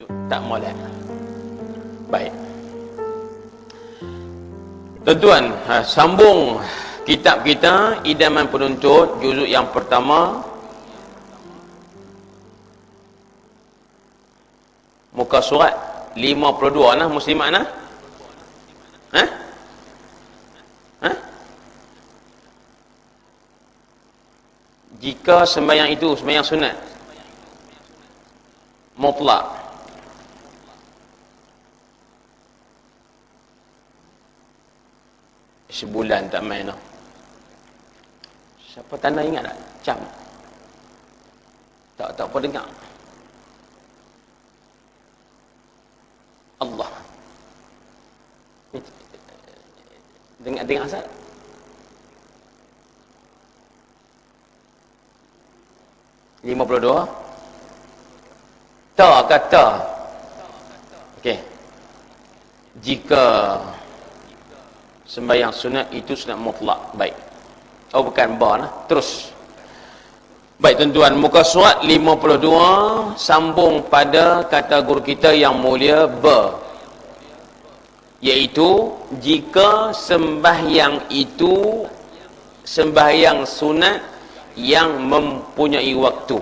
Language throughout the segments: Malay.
tak molek. Baik. Tuan-tuan, sambung kitab kita Idaman Penuntut juzuk yang pertama, muka surat 52 nah, muslimat nah. Jika sembahyang itu sembahyang sunat mutlak, sebulan tak main lah. Siapa tanda ingat tak? Jam. Tak apa dengar. Allah. Dengar asal. $52. Ta kata. Okey. Jika sembahyang sunat itu sunat mutlak. Baik. Oh bukan ba nah. Terus. Baik tuan-tuan, muka surat 52 sambung pada kata guru kita yang mulia ba. Iaitu jika sembahyang itu sembahyang sunat yang mempunyai waktu,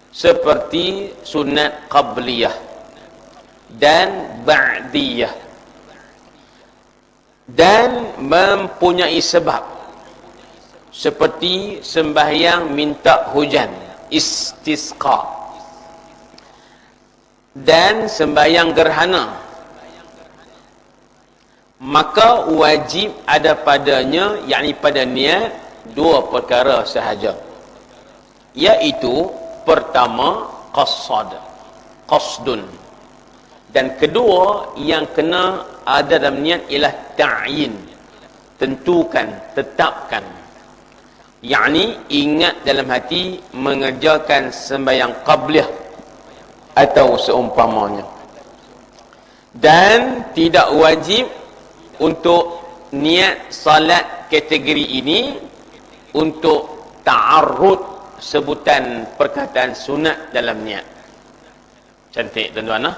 seperti sunat qabliyah dan ba'diyah, dan mempunyai sebab, seperti sembahyang minta hujan, istisqa, dan sembahyang gerhana, maka wajib ada padanya, yakni pada niat, dua perkara sahaja, iaitu pertama qasdun, dan kedua yang kena ada dalam niat ialah ta'yin, tentukan, tetapkan, yakni ingat dalam hati mengerjakan sembahyang qabliyah atau seumpamanya. Dan tidak wajib untuk niat salat kategori ini untuk ta'arrud sebutan perkataan sunat dalam niat. Cantik tuan-tuan nah?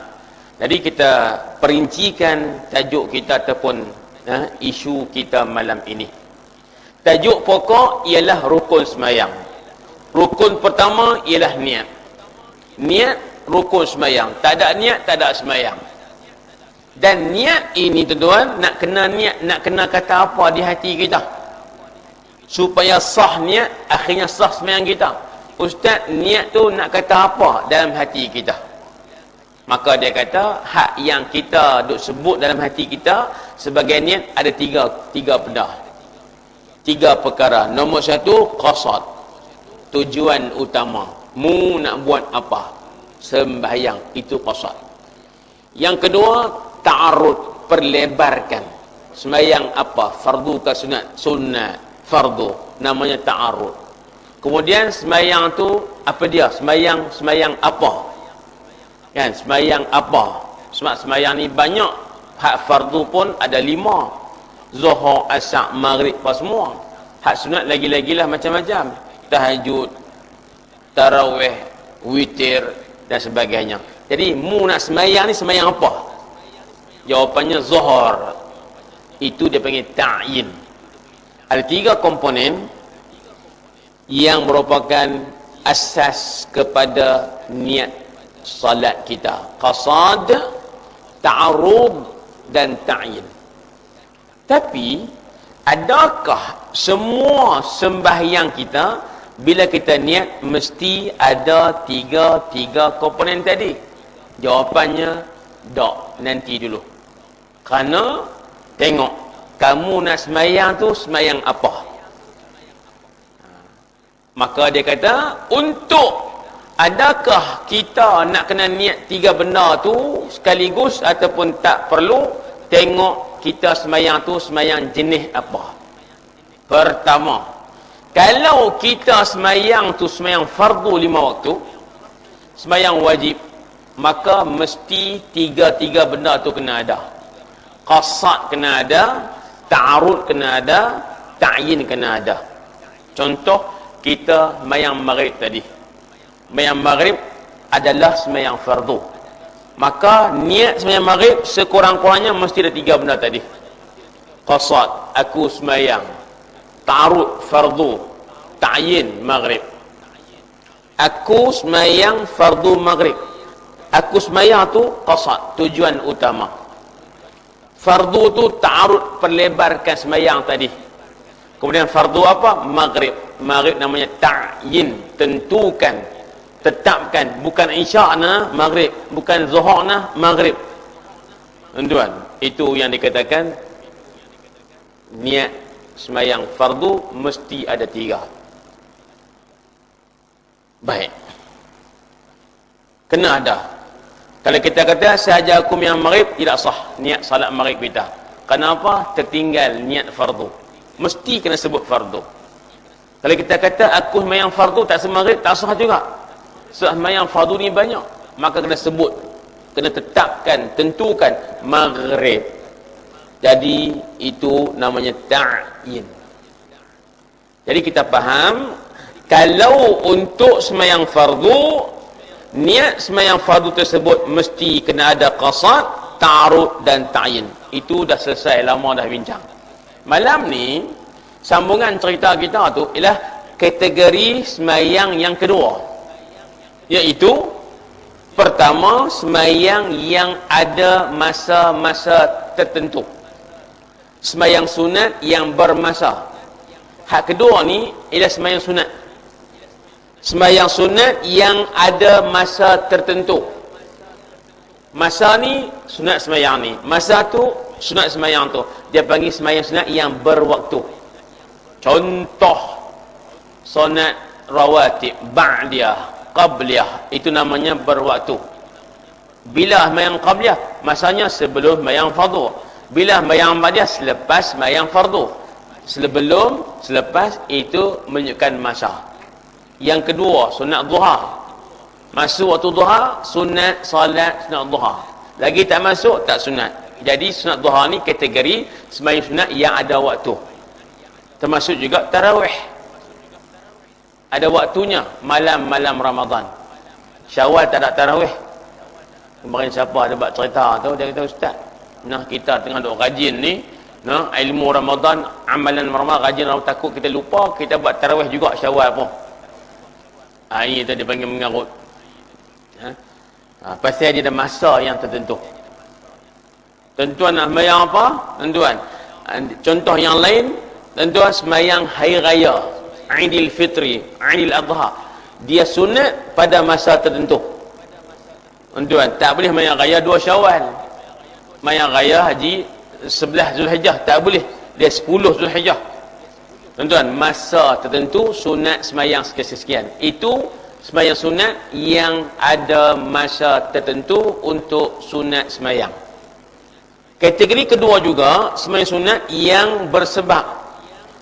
Jadi kita perincikan tajuk kita ataupun isu kita malam ini. Tajuk pokok ialah rukun sembahyang. Rukun pertama ialah niat. Niat rukun sembahyang. Tak ada niat, tak ada sembahyang. Dan niat ini tuan-tuan, nak kena niat, nak kena kata apa di hati kita supaya sah niat, akhirnya sah sembahyang kita. Ustaz, niat tu nak kata apa dalam hati kita? Maka dia kata, hak yang kita duk sebut dalam hati kita sebagai niat ada tiga benda. Tiga perkara. Nombor satu, qasad. Tujuan utama. Mu nak buat apa? Sembahyang. Itu qasad. Yang kedua, ta'arud. Perlebarkan. Sembahyang apa? Fardu ke sunat? Sunat. Fardu. Namanya ta'arud. Kemudian sembahyang tu apa dia? Sembahyang apa? Kan, sembahyang apa? Sebab sembahyang ni banyak. Hak fardu pun ada 5. Zuhur, asar, maghrib, apa semua. Hak sunat lagi-lagilah macam-macam. Tahajud, tarawih, witir dan sebagainya. Jadi mu nak sembahyang ni sembahyang apa? Jawapannya zuhur. Itu dia panggil ta'yin. Ada 3 komponen yang merupakan asas kepada niat salat kita. Qasad, ta'arud dan ta'yin. Tapi adakah semua sembahyang kita bila kita niat mesti ada tiga komponen tadi? Jawapannya tak. Nanti dulu. Kerana tengok kamu nak sembahyang tu sembahyang apa? Maka dia kata, untuk adakah kita nak kena niat 3 benda tu sekaligus ataupun tak perlu, tengok kita sembahyang tu sembahyang jenis apa. Pertama, kalau kita sembahyang tu sembahyang fardu 5 waktu, sembahyang wajib, maka mesti 3 benda tu kena ada. Qasad kena ada, ta'arud kena ada, ta'yin kena ada. Contoh, kita sembahyang maghrib tadi. Sembahyang maghrib adalah sembahyang fardu. Maka niat sembahyang maghrib sekurang-kurangnya mesti ada 3 benda tadi. Qasad, aku sembahyang. Ta'arud, fardu. Ta'yin, maghrib. Aku sembahyang fardu maghrib. Aku sembahyang tu qasad, tujuan utama. Fardu tu ta'arud, perlebarkan sembahyang tadi. Kemudian fardu apa? Maghrib. Maghrib namanya ta'yin, tentukan, tetapkan. Bukan isyak nah maghrib, bukan zuhur nah maghrib. Tuan, itu yang dikatakan niat sembahyang fardu mesti ada 3. Baik, kena ada. Kalau kita kata sahaja aku yang maghrib, tidak sah niat salat maghrib kita. Kenapa? Tertinggal niat fardu. Mesti kena sebut fardu. Kalau kita kata aku sembahyang fardu tak semaghrib, tak sah juga. Sembahyang fardu ni banyak, maka kena sebut, kena tetapkan, tentukan maghrib. Jadi itu namanya ta'yin. Jadi kita faham, kalau untuk sembahyang fardu, niat sembahyang fardu tersebut mesti kena ada qasad, ta'arud dan ta'yin. Itu dah selesai, lama dah bincang. Malam ni sambungan cerita kita tu ialah kategori sembahyang yang kedua, iaitu pertama, sembahyang yang ada masa-masa tertentu. Sembahyang sunat yang bermasa. Hak kedua ni ialah sembahyang sunat. Sembahyang sunat yang ada masa tertentu. Masa ni sunat sembahyang ni, masa tu sunat sembahyang tu. Dia panggil sembahyang sunat yang berwaktu. Contoh sunat rawatib, ba'diyah, qabliyah, itu namanya berwaktu. Bila sembahyang qabliyah? Masanya sebelum sembahyang fardu. Bila sembahyang ba'diyah? Selepas sembahyang fardu. Sebelum, selepas, itu menunjukkan masa. Yang kedua, sunat duha. Masuk waktu duha, sunat salat sunat duha. Lagi tak masuk, tak sunat. Jadi sunat duha ni kategori sembahyang sunat yang ada waktu. Termasuk juga tarawih. Ada waktunya, malam-malam Ramadan. Syawal tak ada tarawih. Kemarin siapa ada buat cerita tu, dia kata, Ustaz, nah kita tengah duk rajin ni, nah ilmu Ramadan, amalan Ramadan, rajin Ramadan, takut kita lupa, kita buat tarawih juga Syawal pun. Ini tu dia panggil mengarut. Pasal dia ada masa yang tertentu. Tentuan nak sembahyang apa? Tentuan. Contoh yang lain, tentuan sembahyang hari raya, Aidil Fitri, Aidil Adha. Dia sunat pada masa tertentu. Tuan, tak boleh sembahyang raya 2 Syawal. Sembahyang raya haji 11 Zulhijjah, tak boleh. Dia 10 Zulhijjah. Tuan, masa tertentu sunat sembahyang sekian-sekian. Itu sembahyang sunat yang ada masa tertentu untuk sunat sembahyang. Kategori kedua juga sembahyang sunat yang bersebab.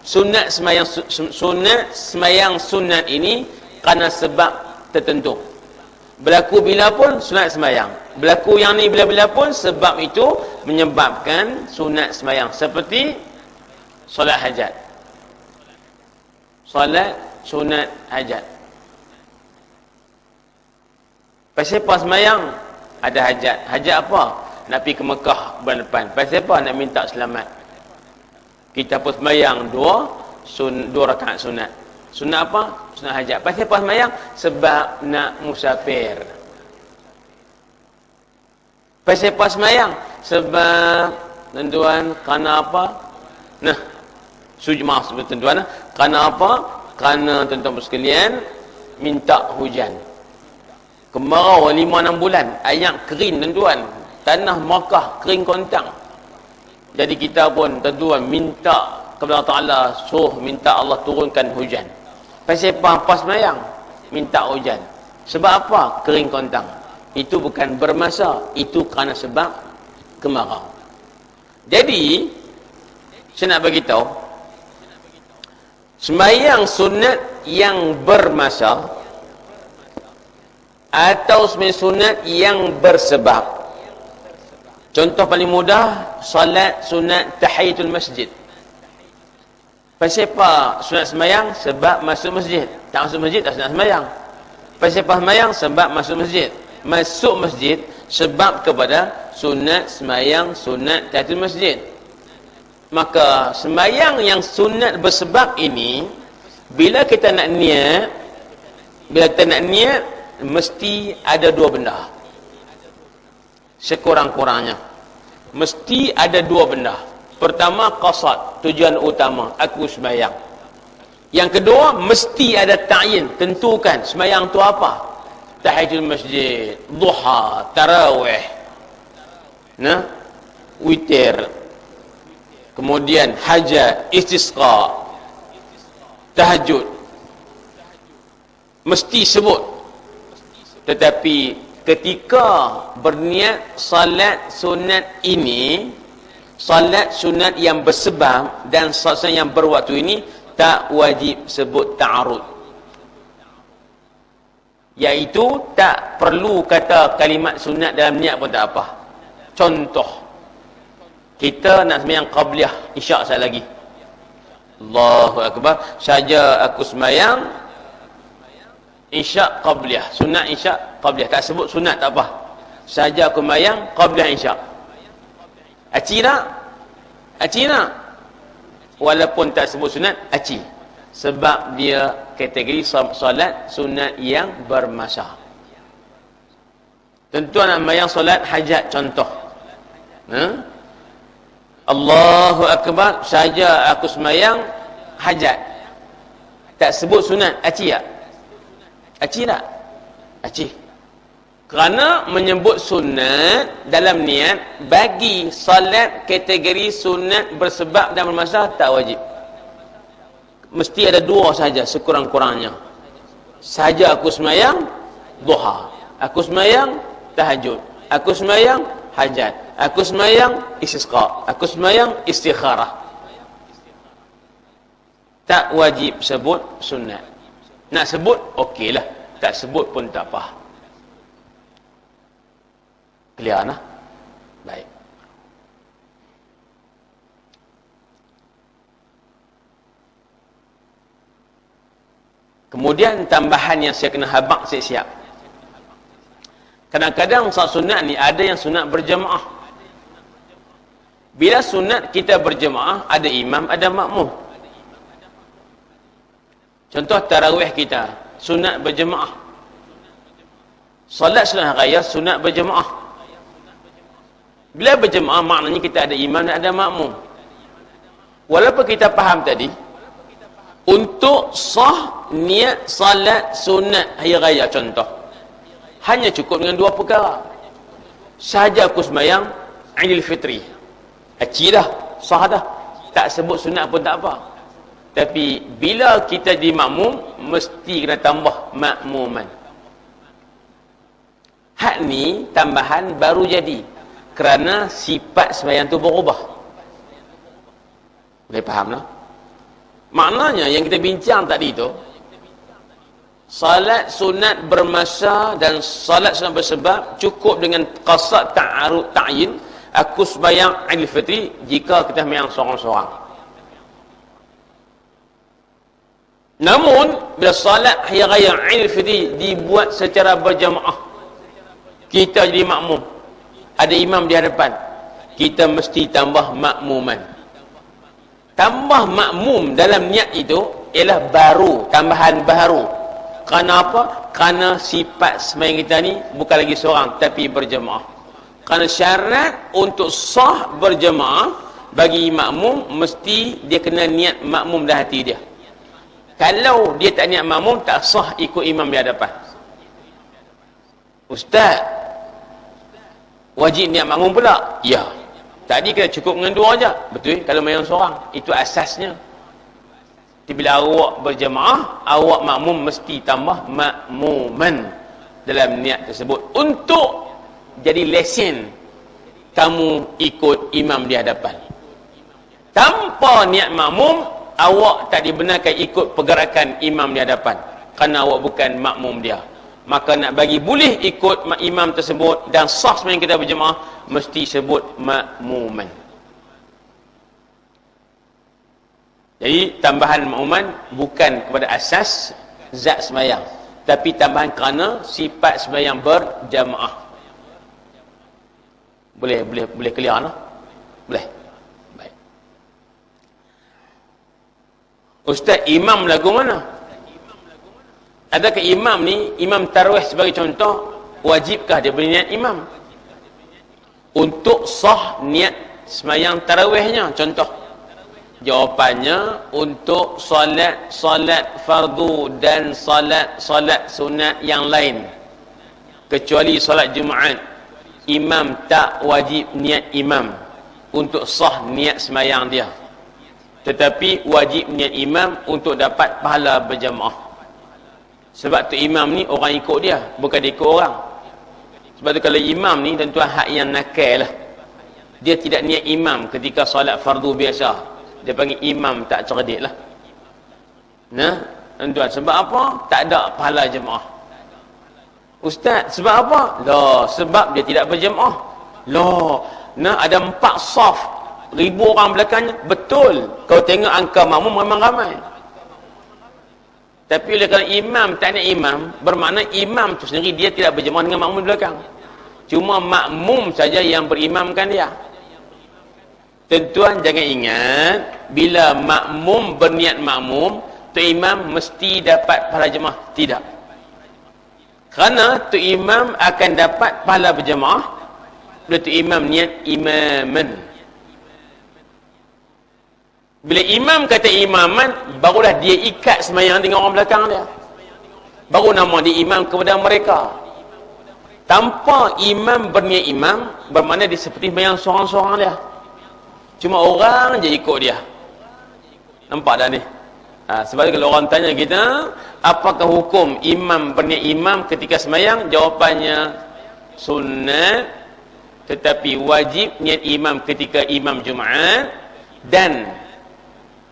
Sunat sembahyang sunat ini kerana sebab tertentu. Berlaku bila pun sunat sembahyang. Berlaku yang ni bila-bila pun sebab itu menyebabkan sunat sembahyang. Seperti solat hajat. Solat sunat hajat. Pasal apa sembahyang? Ada hajat. Hajat apa? Nak pergi ke Mekah bulan depan. Pasal apa? Nak minta selamat. Kita pun sembahyang 2 rakaat sunat. Sunat apa? Sunat hajat. Pasal apa sembahyang? Sebab nak musafir. Pasal apa sembahyang? Sebab, tuan-tuan, kerana apa? Nah, maaf sebut tuan-tuan. Kerana apa? Kerana tuan-tuan sekalian minta hujan. Kemarau 5-6 bulan. Ayak kering tuan-tuan. Tanah Makkah kering kontang. Jadi kita pun tuan-tuan minta kepada Allah Ta'ala, suruh minta Allah turunkan hujan. Pasal apa? Pas sembahyang minta hujan. Sebab apa? Kering kontang. Itu bukan bermasa, itu kerana sebab kemarau. Jadi saya nak bagi tahu, sembahyang sunat yang bermasa atau sembahyang sunat yang bersebab. Contoh paling mudah, salat sunat tahiyatul masjid. Pasal apa sunat sembahyang? Sebab masuk masjid. Tak masuk masjid, tak sunat sembahyang. Pasal apa sembahyang? Sebab masuk masjid. Masuk masjid sebab kepada sunat semayang sunat tahiyatul masjid. Maka semayang yang sunat bersebab ini, bila kita nak niat, mesti ada dua benda. Sekurang-kurangnya mesti ada dua benda. Pertama, qasad, tujuan utama, aku semayang. Yang kedua, mesti ada ta'yin, tentukan semayang tu apa. Tahiyatul masjid, duha, tarawih, witir, kemudian hajat, istisqa, tahajud, mesti sebut. Tetapi ketika berniat salat sunat ini, salat sunat yang bersebab dan salat yang berwaktu ini, tak wajib sebut ta'arud. Iaitu tak perlu kata kalimat sunat dalam niat pun tak apa. Contoh, kita nak sembahyang qabliyah isyak sekali lagi. Allahu Akbar, saja aku sembahyang isyak qabliyah, sunat isyak qabliyah, tak sebut sunat tak apa. Saja aku sembahyang qabliyah isyak. Acina walaupun tak sebut sunat, aci. Sebab dia kategori solat sunat yang bermasa. Tentu nak sembahyang solat hajat contoh. Allahu Akbar, saja aku sembahyang hajat. Tak sebut sunat, aci tak? Aci tak? Aci. Kerana menyebut sunat dalam niat, bagi salat kategori sunat bersebab dan bermasa tak wajib. Mesti ada dua saja sekurang-kurangnya. Saja aku sembahyang duha, aku sembahyang tahajud, aku sembahyang hajat, aku sembahyang istisqa, aku sembahyang istikharah. Tak wajib sebut sunat. Nak sebut, okeylah. Tak sebut pun tak apa. Clear nah? Baik. Kemudian tambahan yang saya kena habaq siap-siap. Kadang-kadang salat sunat ni ada yang sunat berjemaah. Bila sunat kita berjemaah, ada imam, ada makmum. Contoh tarawih kita, sunat berjemaah. Salat sunat raya, sunat berjemaah. Bila berjemaah, maknanya kita ada imam dan ada makmum. Walaupun kita faham tadi, untuk sah niat salat sunat hari raya contoh, hanya cukup dengan dua perkara. Saja aku sembahyang Aidil Fitri, aci dah, sah dah. Tak sebut sunat pun tak apa. Tapi bila kita di makmum, mesti kena tambah makmuman. Hak ni tambahan baru jadi, kerana sifat sembahyang tu berubah. Boleh faham tak? Maknanya yang kita bincang tadi tu, salat sunat bermasa dan salat sunat bersebab cukup dengan qasad ta'arud ta'yin, aku sembahyang Aidil Fitri jika kita sembahyang seorang-seorang. Namun bila salat hari raya Aidil Fitri dibuat secara berjamaah, kita jadi makmum, ada imam di hadapan, kita mesti tambah makmuman. Tambah makmum dalam niat itu ialah baru, tambahan baru. Kerana apa? Kerana sifat sembahyang kita ni bukan lagi seorang tapi berjemaah. Kerana syarat untuk sah berjemaah bagi makmum, mesti dia kena niat makmum dalam hati dia. Kalau dia tak niat makmum, tak sah ikut imam di hadapan. Ustaz, wajib niat makmum pula? Ya. Tadi kita cukup dengan dua aja. Betul, kalau main seorang. Itu asasnya. Jadi bila awak berjemaah, awak makmum mesti tambah makmuman dalam niat tersebut. Untuk jadi lesen kamu ikut imam di hadapan. Tanpa niat makmum, awak tak dibenarkan ikut pergerakan imam di hadapan. Kerana awak bukan makmum dia. Maka nak bagi boleh ikut imam tersebut dan sah sembahyang kita berjemaah, mesti sebut makmuman. Jadi tambahan makmuman bukan kepada asas zat sembahyang, tapi tambahan kerana sifat sembahyang berjamaah. Boleh clear lah. Boleh. Baik. Ustaz, imam lagu mana? Adakah imam ni, imam tarawih sebagai contoh, wajibkah dia berniat imam? Untuk sah niat semayang tarawihnya, contoh. Jawapannya, untuk solat fardu dan solat sunat yang lain, kecuali solat Jumaat, imam tak wajib niat imam untuk sah niat semayang dia, tetapi wajib niat imam untuk dapat pahala berjamaah. Sebab tu imam ni orang ikut dia, bukan dia ikut orang. Sebab tu kalau imam ni tentuan hak yang nakal lah. Dia tidak niat imam ketika solat fardu biasa, dia panggil imam tak cerdik lah. Nah, tuan, sebab apa? Tak ada pahala jemaah. Ustaz, sebab apa? Lah, sebab dia tidak berjemaah. Lah, nah, ada 4 saf, 1000 orang belakangnya. Betul. Kau tengok angka makmum memang ramai. Tapi oleh kerana imam tak nak imam, bermakna imam tu sendiri dia tidak berjemaah dengan makmum belakang. Cuma makmum saja yang berimamkan dia. Tuan jangan ingat, bila makmum berniat makmum, tu imam mesti dapat pahala jemaah. Tidak. Kerana tu imam akan dapat pahala berjemaah bila tu imam niat imaman. Bila imam kata imaman, barulah dia ikat semayang dengan orang belakang dia. Baru nama dia imam kepada mereka. Tanpa imam berniat imam, bermakna dia seperti semayang seorang-seorang dia. Cuma orang je ikut dia. Nampak dah ni? Sebab kalau orang tanya kita, apakah hukum imam berniat imam ketika semayang? Jawapannya, sunat, tetapi wajib niat imam ketika imam Jumaat. Dan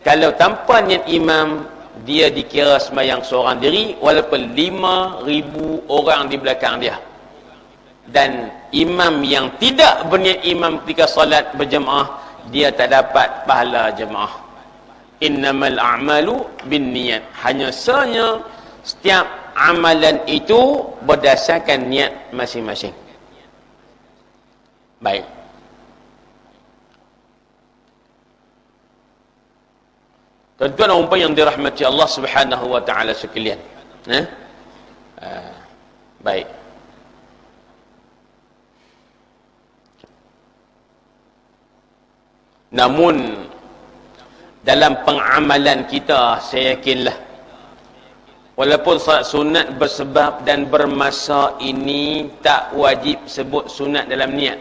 kalau tanpa niat imam, dia dikira semayang seorang diri, walaupun 5,000 orang di belakang dia. Dan imam yang tidak berniat imam ketika solat berjemaah, dia tak dapat pahala jemaah. Innamal a'malu bin niat. Hanya sahaja setiap amalan itu berdasarkan niat masing-masing. Baik. Tuan-tuan dan puan yang dirahmati Allah Subhanahu wa taala sekalian. Baik. Namun dalam pengamalan kita, saya yakinlah, walaupun salat sunat bersebab dan bermasa ini tak wajib sebut sunat dalam niat,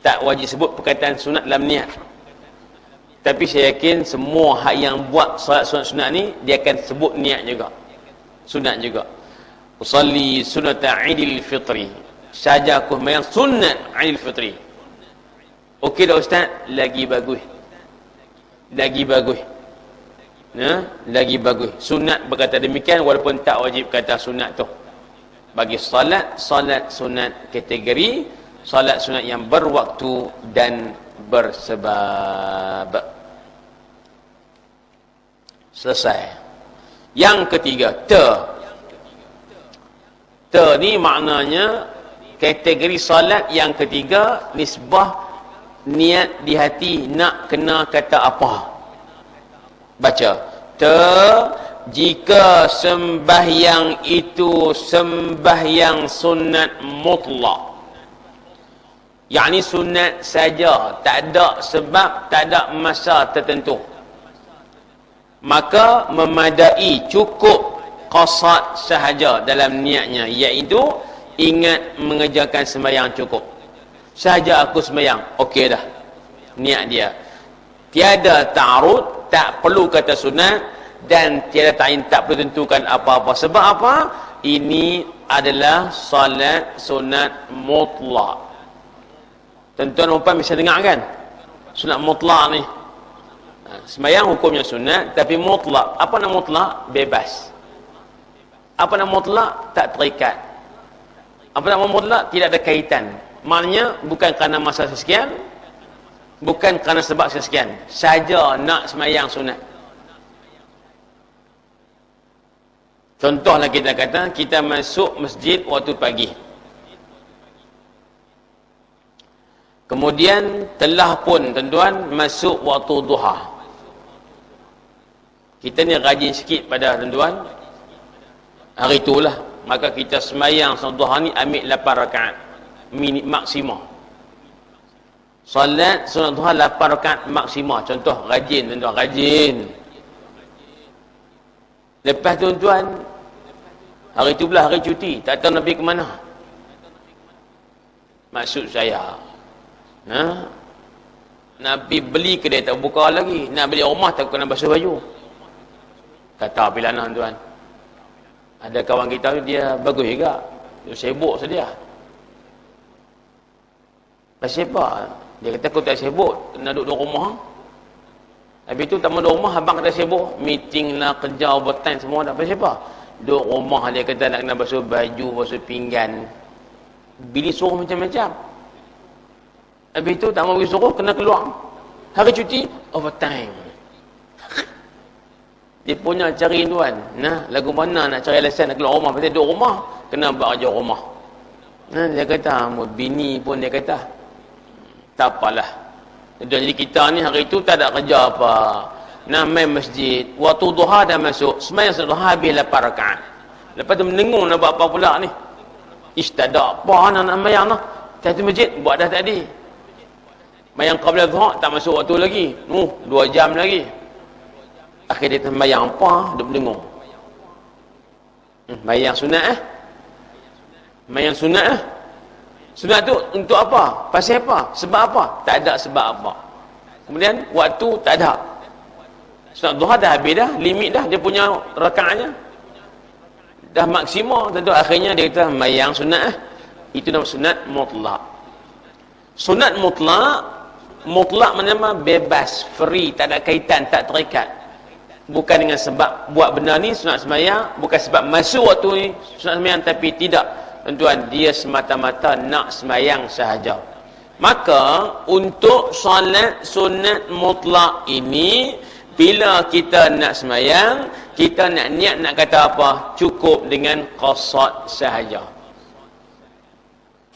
tak wajib sebut perkataan sunat dalam niat, tapi saya yakin semua hak yang buat salat sunat ni, dia akan sebut niat juga, sunat juga. Usalli sunata Idil Fitri, saja aku sembahyang sunat Idil Fitri. Okey dah Ustaz? Lagi bagus. Lagi bagus. Lagi bagus. Sunat berkata demikian walaupun tak wajib kata sunat tu. Bagi salat sunat kategori salat sunat yang berwaktu dan bersebab. Selesai. Yang ketiga, ni maknanya kategori salat yang ketiga, nisbah niat di hati nak kena kata apa. Baca. Jika sembahyang itu sembahyang sunat mutlak, yakni sunat saja, tak ada sebab, tak ada masa tertentu, maka memadai, cukup qasad sahaja dalam niatnya, iaitu ingat mengerjakan sembahyang cukup. Sahaja aku sembahyang, okey dah niat dia. Tiada ta'arud, tak perlu kata sunat, dan tiada ta'in, tak perlu tentukan apa-apa. Sebab apa? Ini adalah salat sunat mutlak. Tuan-tuan dan puan bisa dengar kan? Sunat mutlak ni. Sembahyang hukumnya sunat, tapi mutlak. Apa nama mutlak? Bebas. Apa nama mutlak? Tak terikat. Apa nama mutlak? Tidak ada kaitan. Maknanya bukan kerana masa sekian, bukan kerana sebab sekian, saja nak sembahyang sunat. Contohlah kita kata, kita masuk masjid waktu pagi. Kemudian telah pun tuan-tuan masuk waktu duha. Kita ni rajin sikit pada tuan-tuan. Hari itulah maka kita semayang sunat duha ni ambil 8 rakaat maksimum. Solat sunat duha 8 rakaat maksimum. Contoh rajin tuan-tuan, rajin. Lepas tuan-tuan, hari tu pula hari cuti, tak tahu nak pergi ke mana. Maksud saya, nak pergi beli kedai tak buka lagi, nak beli rumah tak kena basuh baju. Kata pilihan tuan. Ada kawan kita dia bagus juga, dia sibuk sedia. Pasal apa? Dia kata aku tak sibuk, nak duduk di rumah. Habis tu tak mau duduk rumah, abang kata sibuk, meeting lah, kerja, overtime semua dah. Pasal apa? Duduk rumah dia kata nak kena basuh baju, basuh pinggan. Bilik suruh macam-macam. Habis tu tak mau pergi suruh, kena keluar. Hari cuti, overtime. Dia punya cari tuan. Nah, lagu mana nak cari alasan nak keluar rumah. Pasal duduk rumah, kena buat kerja rumah. Nah, dia kata, bini pun dia kata, tak apalah. Jadi kita ni hari tu tak ada kerja apa. Nak main masjid. Waktu duha dah masuk. Semayang sunat duha habis 8 rakaat. Lepas tu mendengung nak buat apa pula ni. Ish, tak ada apa nak mayang lah. Satu masjid, buat dah tadi. Mayang qabla duha, tak masuk waktu lagi. 2 jam lagi. Akhirnya dia mayang apa? Dia mendengung. Mayang sunat Mayang sunat Sunat tu untuk apa? Pasal apa? Sebab apa? Tak ada sebab apa. Kemudian waktu tak ada. Sunat duha dah habis dah, limit dah dia punya rakaatnya. Dah maksimum, tentu akhirnya dia kata mayang sunat itu nama sunat mutlak. Sunat mutlak maknanya bebas, free, tak ada kaitan, tak terikat. Bukan dengan sebab buat benda ni sunat semayang, bukan sebab masuk waktu ni sunat semayang, tapi tidak. Tuan-tuan, dia semata-mata nak semayang sahaja. Maka untuk solat sunat mutlak ini, bila kita nak semayang, kita nak niat nak kata apa? Cukup dengan qasad sahaja.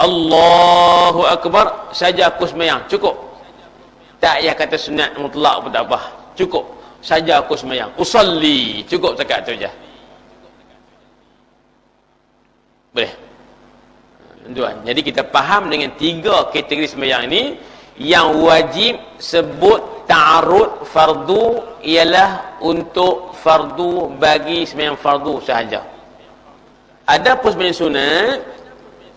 Allahu Akbar saja aku semayang, cukup. Tak payah kata sunat mutlak pun tak apa, cukup saja aku semayang. Usalli, cukup cakap tu je. Boleh? Tuan, jadi kita faham dengan 3 kategori sembahyang ini. Yang wajib sebut ta'arud fardu ialah untuk fardu, bagi sembahyang fardu sahaja. Adapun sembahyang sunat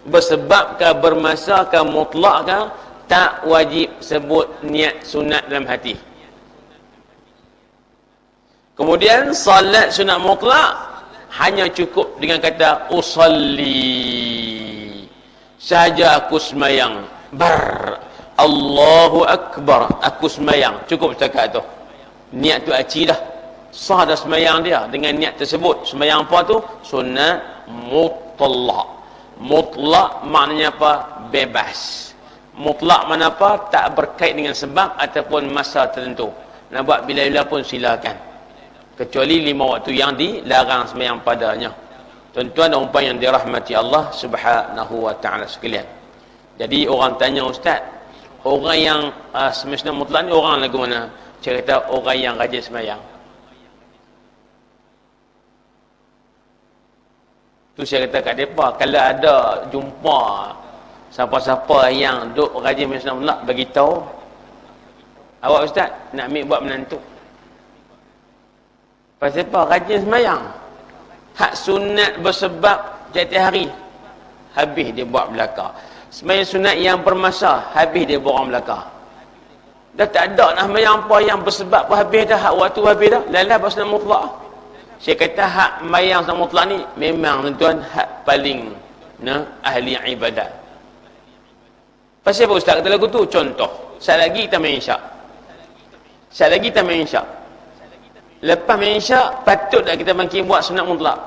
bersebabkah, bermasakah, mutlakkah, tak wajib sebut niat sunat dalam hati. Kemudian salat sunat mutlak hanya cukup dengan kata usalli saja aku semayang. Allahu Akbar, aku semayang, cukup cakap tu. Niat tu aci dah, sah dah semayang dia dengan niat tersebut. Semayang apa tu? Sunat mutlak. Mutlak maknanya apa? Bebas. Mutlak makna apa? Tak berkait dengan sebab ataupun masa tertentu. Nak buat bila-bila pun silakan, kecuali 5 waktu yang dilarang semayang padanya. Tuan-tuan dan puan yang dirahmati Allah Subhanahu wa taala sekalian. Jadi orang tanya, ustaz, orang yang semestinya mutlak ni orang lagu mana? Saya kata orang yang rajin semayang. Tu saya kata kat depa, kalau ada jumpa siapa-siapa yang duk rajin sembahyang mutlak, bagi tahu. Awak ustaz nak ambil buat menantu. Pasal apa? Rajin sembahyang. Hak sunat bersebab setiap hari, habis dia buat belaka. Sembahyang sunat yang bermasa, habis dia buat belaka. Dah tak ada nak sembahyang apa yang bersebab pun habis dah, hak waktu habis dah. Lalah pasal mutlak. Saya kata hak sembahyang sunat mutlak ni memang tuan-tuan hak paling ahli ibadat. Pasal apa ustaz kata lagu tu? Contoh, sekali lagi kita main isyak. Sekali lagi kita main isyak. Lepas main isyak, patut tak kita bangkit buat sunat mutlak?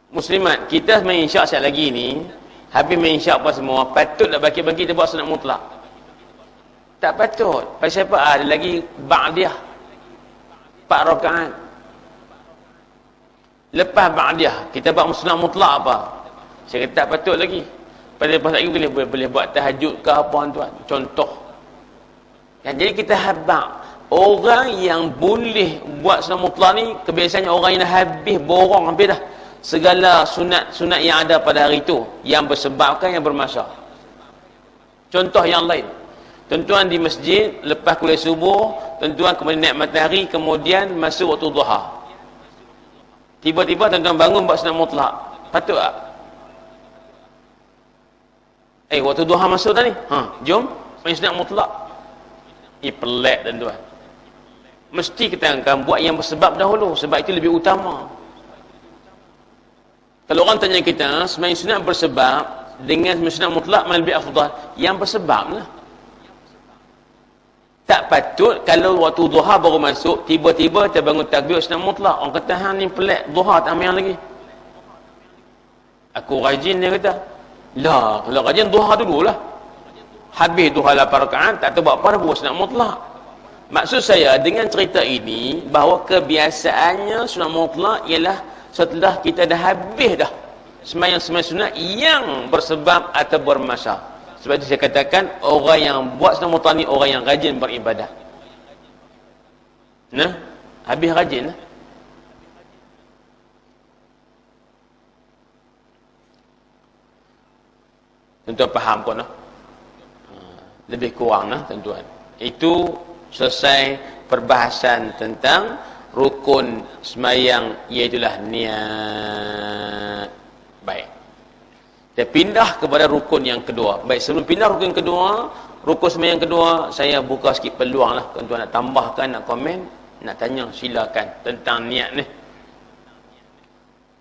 Muslimat, kita main isyak sekali lagi ni, habis main isyak apa semua, patut tak bangkit kita buat sunat mutlak? Tak patut. Pasal apa? Ada lagi ba'diyah 4 rakaat. Lepas ba'diyah kita buat sunat mutlak apa? Saya kata tak patut lagi. pada lepas lagi boleh buat tahajud ke apa tuan, contoh. Jadi kita habaq orang yang boleh buat sunat mutlak ni kebiasaannya orang yang dah habis borong habis dah segala sunat yang ada pada hari itu yang bersebabkan yang bermasa. Contoh yang lain, tuan-tuan di masjid lepas kuliah subuh, tuan-tuan kemudian naik matahari, kemudian masuk waktu duha. Tiba-tiba tuan-tuan bangun buat sunat mutlak, patut tak? Waktu duha masuk dah ni, jom main sunat mutlak. Pelik tuan-tuan. Mesti kita akan buat yang bersebab dahulu, sebab itu lebih utama. Kalau orang tanya kita, sembahyang sunat bersebab dengan sembahyang sunat mutlak mana lebih afdal? Yang bersebab lah. Tak patut kalau waktu duha baru masuk, tiba-tiba kita bangun takbir sunat mutlak. Orang kata, hang ni pelik, duha tak ambil lagi. Aku rajin, dia kata. Lah, kalau rajin duha dululah. Habis duha 8 rakaat, tak tahu buat apa dah buat sunat mutlak. Maksud saya dengan cerita ini bahawa kebiasaannya sunat mutlak ialah setelah kita dah habis dah sembahyang sunat yang bersebab atau bermasa. Sebab itu saya katakan orang yang buat sunat mutlak ni orang yang rajin beribadah. Nah, habis rajin lah. Tuan-tuan faham pun lah. Lebih kurang lah tuan-tuan. Itu selesai perbahasan tentang rukun sembahyang, iaitulah niat. Baik, kita pindah kepada rukun yang kedua. Baik, sebelum pindah rukun kedua, rukun sembahyang kedua, saya buka sikit peluang lah. Tuan-tuan nak tambahkan, nak komen, nak tanya, silakan tentang niat ni.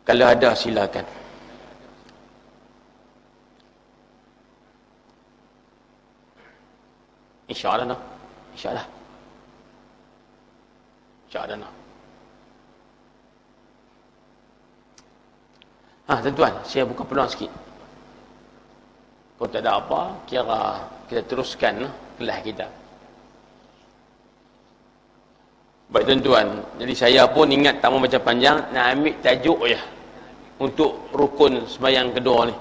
Kalau ada, silakan. InsyaAllah noh. InsyaAllah. InsyaAllah noh. Tuan-tuan, saya buka peluang sikit. Kalau tak ada apa, kira kita teruskan kelas kita. Baik tuan-tuan, jadi saya pun ingat tak mau baca panjang, nak ambil tajuk je untuk rukun sembahyang kedua ni.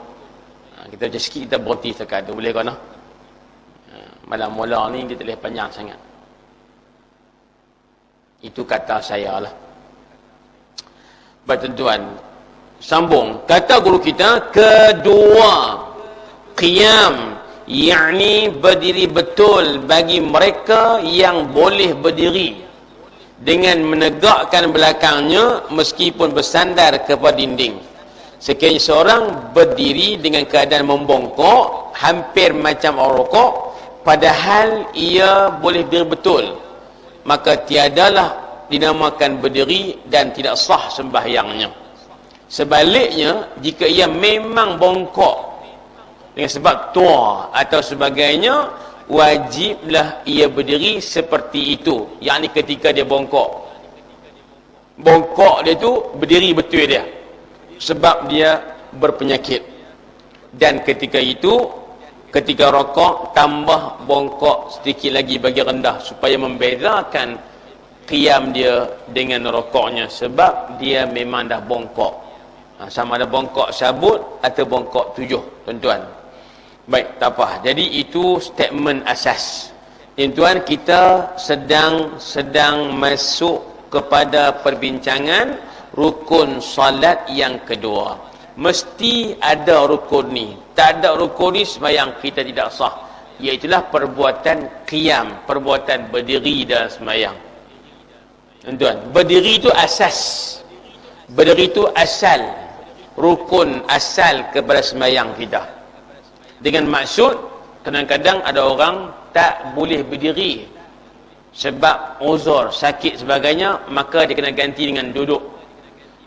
Kita baca sikit, kita berhenti setakat tu, boleh kan? Malam mula ni dia tak boleh panjang sangat. Itu kata saya lah. Baik tuan-tuan, sambung. Kata guru kita, kedua, qiyam, yakni berdiri betul bagi mereka yang boleh berdiri dengan menegakkan belakangnya meskipun bersandar kepada dinding. Sekiranya seorang berdiri dengan keadaan membongkok hampir macam orang rukuk, padahal ia boleh berdiri betul, maka tiadalah dinamakan berdiri dan tidak sah sembahyangnya. Sebaliknya, jika ia memang bongkok dengan sebab tua atau sebagainya, wajiblah ia berdiri seperti itu. Yakni ketika dia bongkok dia tu berdiri betul dia, sebab dia berpenyakit. Dan ketika itu, ketika rokok, tambah bongkok sedikit lagi bagi rendah supaya membezakan qiyam dia dengan rokoknya, sebab dia memang dah bongkok. Sama ada bongkok sabut atau bongkok 7, tuan-tuan. Baik, tak apa. Jadi itu statement asas. Tuan-tuan, kita sedang masuk kepada perbincangan rukun salat yang kedua. Mesti ada rukun ni. Tak ada rukun ni sembahyang kita tidak sah. Iaitulah perbuatan qiyam, perbuatan berdiri dalam sembahyang. Tuan-tuan, berdiri itu asas. Berdiri itu asal, rukun asal kepada sembahyang kita. Dengan maksud, kadang-kadang ada orang tak boleh berdiri sebab uzur, sakit sebagainya, maka dia kena ganti dengan duduk.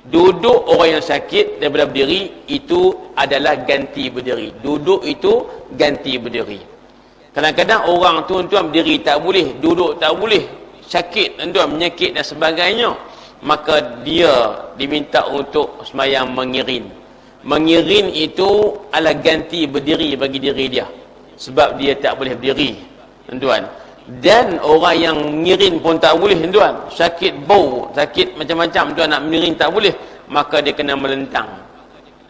Duduk orang yang sakit daripada berdiri, itu adalah ganti berdiri. Duduk itu ganti berdiri. Kadang-kadang orang tuan-tuan berdiri tak boleh, duduk tak boleh, sakit tuan-tuan, menyakit dan sebagainya, maka dia diminta untuk sembahyang mengirin. Mengirin itu adalah ganti berdiri bagi diri dia, sebab dia tak boleh berdiri, tuan-tuan. Dan orang yang mengirin pun tak boleh, tuan, sakit bau, sakit macam-macam, tuan, nak mengiring tak boleh, maka dia kena melentang.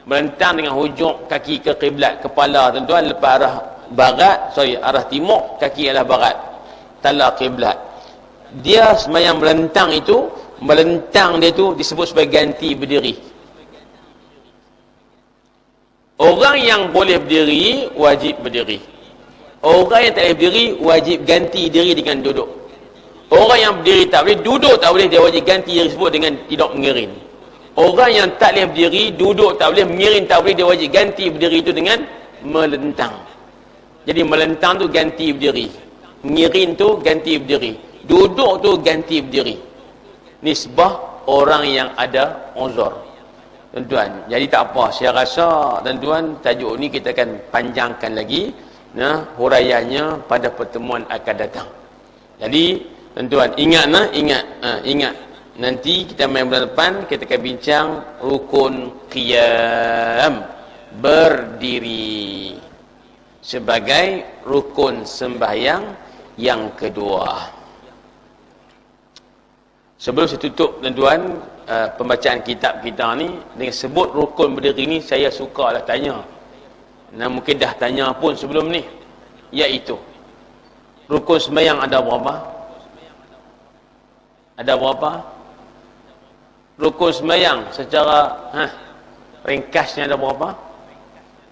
melentang dengan hujung kaki ke kiblat, kepala tuan-tuan lepas arah barat, arah timur, kaki adalah barat, tala kiblat. Dia sembahyang melentang itu, melentang dia tu disebut sebagai ganti berdiri. Orang yang boleh berdiri wajib berdiri. Orang yang tak boleh berdiri wajib ganti diri dengan duduk. Orang yang berdiri tak boleh, duduk tak boleh, dia wajib ganti diri tersebut dengan tidak mengiring. Orang yang tak boleh berdiri, duduk tak boleh, mengiring tak boleh, dia wajib ganti berdiri itu dengan melentang. Jadi melentang tu ganti berdiri, mengiring tu ganti berdiri, duduk tu ganti berdiri. Nisbah orang yang ada uzur, tuan-tuan. Jadi tak apa, saya rasa tuan-tuan tajuk ni kita akan panjangkan lagi, huraiannya pada pertemuan akan datang. Jadi tuan-tuan ingat nanti kita main bulan depan kita akan bincang rukun qiyam, berdiri sebagai rukun sembahyang yang kedua. Sebelum saya tutup tuan-tuan pembacaan kitab kita ni dengan sebut rukun berdiri ni, saya sukalah tanya, mungkin dah tanya pun sebelum ni, iaitu rukun sembahyang ada berapa? Ada berapa? Rukun sembahyang secara ringkasnya ada berapa?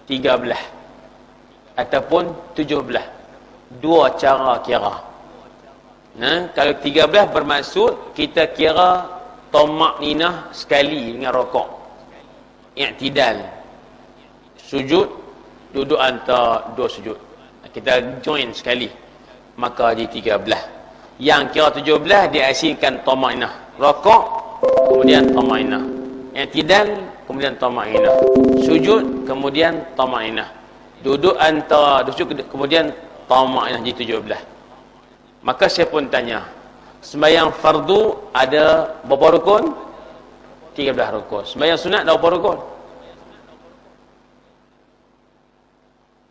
13 ataupun 17. Dua cara kira. Kalau 13 bermaksud kita kira tamakninah sekali dengan rokok, i'tidal, sujud, duduk antara dua sujud, kita join sekali, maka jadi 13. Yang kira 17 diasingkan tamakninah, rokok kemudian tamakninah, i'tidal kemudian tamakninah, sujud kemudian tamakninah, duduk antara dua sujud kemudian tamakninah, jadi 17. Maka saya pun tanya, sembahyang fardu ada berapa rukun? 13 rukun. Sembahyang sunat ada berapa rukun?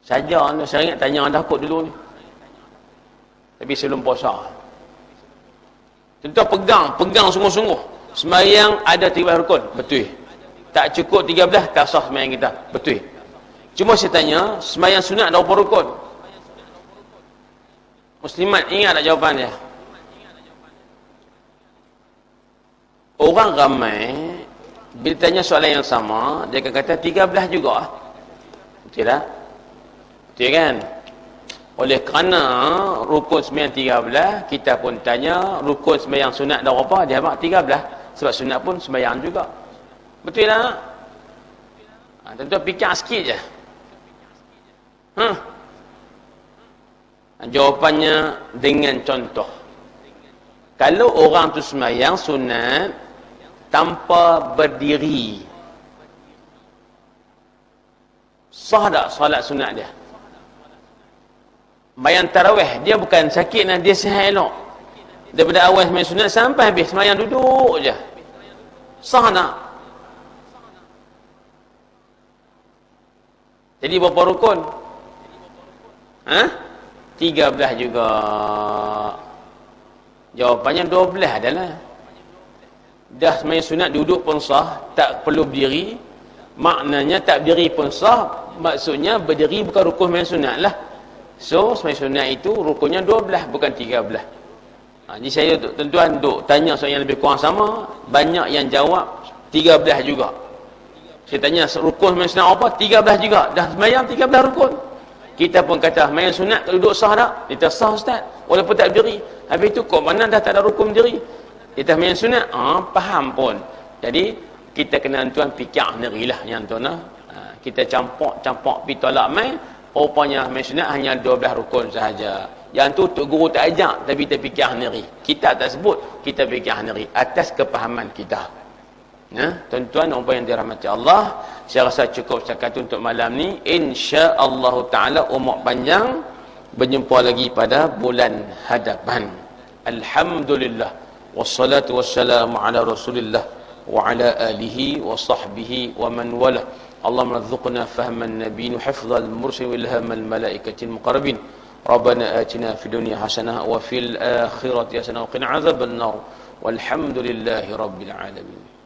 Saja saya ingat tanya anda kot dulu ni. Tapi sebelum puasa. Tentu pegang sungguh-sungguh. Sembahyang ada 13 rukun, betul. Tak cukup 13 tak sah sembahyang kita, betul. Cuma saya tanya, sembahyang sunat ada berapa rukun? Muslimat ingat tak jawapan dia? Orang ramai bila tanya soalan yang sama, dia akan kata 13 juga. Betul tak? Betul kan? Oleh kerana rukun sembahyang 13, kita pun tanya rukun sembahyang sunat dah berapa? Dia mak 13. Sebab sunat pun sembahyang juga. Betul tak? Tentu fikir sikit je. Jawapannya dengan contoh. Kalau orang tu sembahyang sunat tanpa berdiri, sah tak solat sunat dia? Sembahyang tarawih dia bukan sakit, dia sihat elok. Daripada awal sembahyang sunat sampai habis sembahyang duduk je, sah tak? Jadi berapa rukun? 13 juga. Jawapannya 12 adalah. Dah sembahyang sunat duduk pun sah, tak perlu berdiri. Maknanya tak berdiri pun sah, maksudnya berdiri bukan rukun sembahyang sunat lah. So sembahyang sunat itu rukunnya 12 bukan 13. Jadi saya tuan-tuan duk tanya soalan yang lebih kurang sama, banyak yang jawab 13 juga. Saya tanya rukun sembahyang sunat apa? 13 juga. Dah sembahyang 13 rukun. Kita pun kata sembahyang sunat duduk sah tak? Kita sah ustaz, walaupun tak berdiri. Habis itu kok mana dah tak ada rukun berdiri? Kita sembahyang sunat, faham pun. Jadi kita kena tuan fikir nerilah yang tuan. Kita campak pi tolak mai, rupanya sembahyang sunat hanya 12 rukun sahaja. Yang tu tok guru tak ajak, tapi kita fikir neri. Kita tak sebut, kita fikir neri atas kepahaman kita. Tuan-tuan dan puan yang dirahmati Allah, saya rasa cukup setakat itu untuk malam ni. Insya-Allah taala umur panjang, berjumpa lagi pada bulan hadapan. Alhamdulillah wassalatu wassalamu ala Rasulillah wa ala alihi wa sahbihi wa man wala. Allahumma rzuqna fahman nabiyyin hifdzal mursil wa ilhamal malaikatil muqarrabin. Rabbana atina fid dunya hasanah wa fil akhirati hasanah wa qina adzaban nar. Walhamdulillahi rabbil alamin.